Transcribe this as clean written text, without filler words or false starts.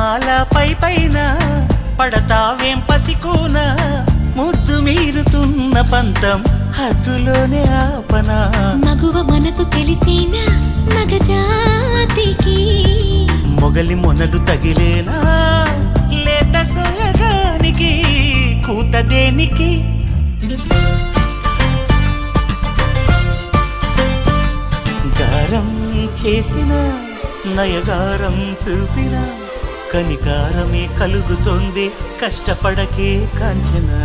మాల పైన పడతావేం పసికోన ముద్దు మీరుతున్న పంతం హద్దులోనే ఆపనా మగువ మనసు తెలిసేనా మగజాతికి మొగలి మొనలు తగిలేనా లేత సోయగానికి కూత దేనికి గారం చేసిన నయగారం చూపిన కనికారమే కలుగుతోంది కష్టపడకే కాంచనా